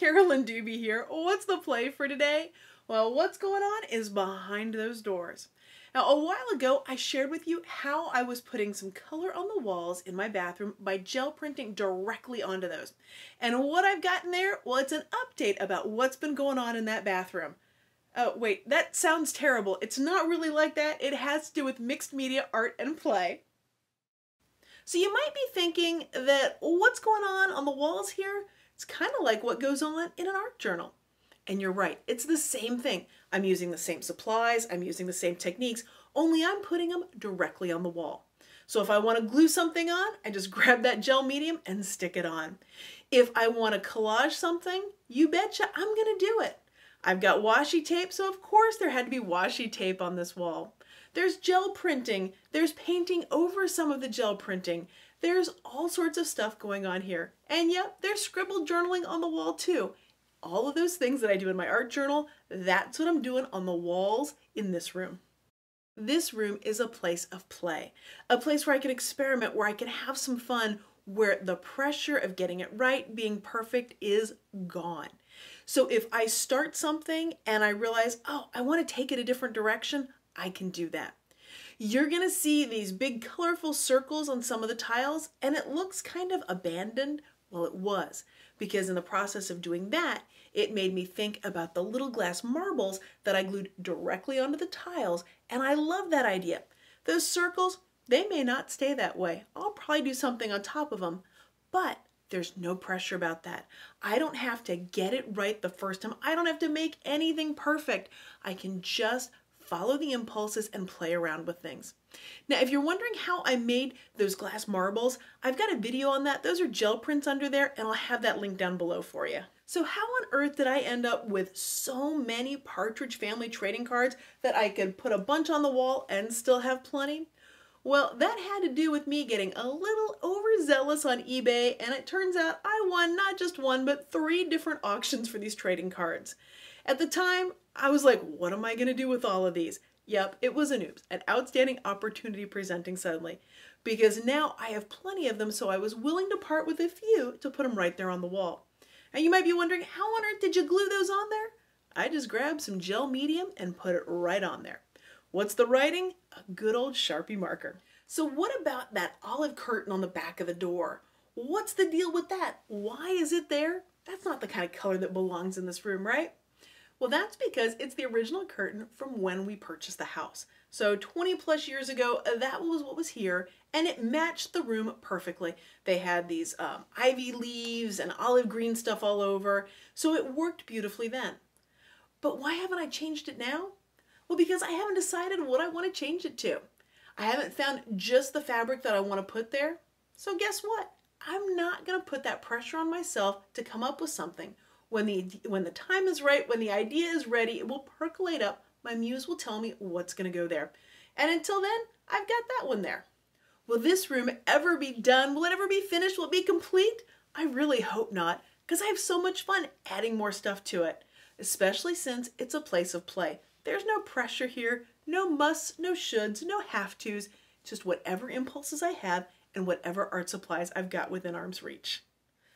Carolyn Dube here. What's the play for today? Well, what's going on is behind those doors. Now, a while ago, I shared with you how I was putting some color on the walls in my bathroom by gel printing directly onto those. And what I've gotten there, well, it's an update about what's been going on in that bathroom. Oh, wait, that sounds terrible. It's not really like that. It has to do with mixed media art and play. So you might be thinking that what's going on the walls here? It's kind of like what goes on in an art journal. And you're right, it's the same thing. I'm using the same supplies, I'm using the same techniques, only I'm putting them directly on the wall. So if I want to glue something on, I just grab that gel medium and stick it on. If I want to collage something, you betcha I'm going to do it. I've got washi tape, so of course there had to be washi tape on this wall. There's gel printing, there's painting over some of the gel printing. There's all sorts of stuff going on here. And yep, there's scribbled journaling on the wall too. All of those things that I do in my art journal, that's what I'm doing on the walls in this room. This room is a place of play, a place where I can experiment, where I can have some fun, where the pressure of getting it right, being perfect is gone. So if I start something and I realize, oh, I want to take it a different direction, I can do that. You're going to see these big colorful circles on some of the tiles, and it looks kind of abandoned. Well, it was, because in the process of doing that, it made me think about the little glass marbles that I glued directly onto the tiles, and I love that idea. Those circles, they may not stay that way. I'll probably do something on top of them, but there's no pressure about that. I don't have to get it right the first time. I don't have to make anything perfect. I can just follow the impulses and play around with things. Now, if you're wondering how I made those glass marbles, I've got a video on that. Those are gel prints under there, and I'll have that link down below for you. So how on earth did I end up with so many Partridge Family trading cards that I could put a bunch on the wall and still have plenty? Well, that had to do with me getting a little overzealous on eBay, and it turns out I won not just one, but 3 different auctions for these trading cards. At the time, I was like, what am I going to do with all of these? Yep, it was an oops, an outstanding opportunity presenting suddenly, because now I have plenty of them, so I was willing to part with a few to put them right there on the wall. And you might be wondering, how on earth did you glue those on there? I just grabbed some gel medium and put it right on there. What's the writing? A good old Sharpie marker. So what about that olive curtain on the back of the door? What's the deal with that? Why is it there? That's not the kind of color that belongs in this room, right? Well, that's because it's the original curtain from when we purchased the house. So 20 plus years ago, that was what was here, and it matched the room perfectly. They had these ivy leaves and olive green stuff all over, so it worked beautifully then. But why haven't I changed it now? Well, because I haven't decided what I want to change it to. I haven't found just the fabric that I want to put there. So guess what? I'm not going to put that pressure on myself to come up with something. When the time is right, when the idea is ready, it will percolate up. My muse will tell me what's going to go there. And until then, I've got that one there. Will this room ever be done? Will it ever be finished? Will it be complete? I really hope not, because I have so much fun adding more stuff to it, especially since it's a place of play. There's no pressure here, no musts, no shoulds, no have-tos, just whatever impulses I have and whatever art supplies I've got within arm's reach.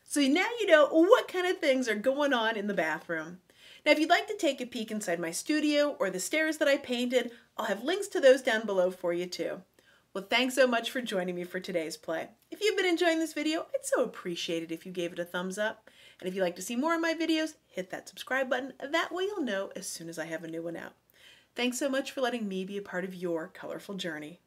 So now you know what kind of things are going on in the bathroom. Now, if you'd like to take a peek inside my studio or the stairs that I painted, I'll have links to those down below for you too. Well, thanks so much for joining me for today's play. If you've been enjoying this video, I'd so appreciate it if you gave it a thumbs up. And if you'd like to see more of my videos, hit that subscribe button. That way you'll know as soon as I have a new one out. Thanks so much for letting me be a part of your colorful journey.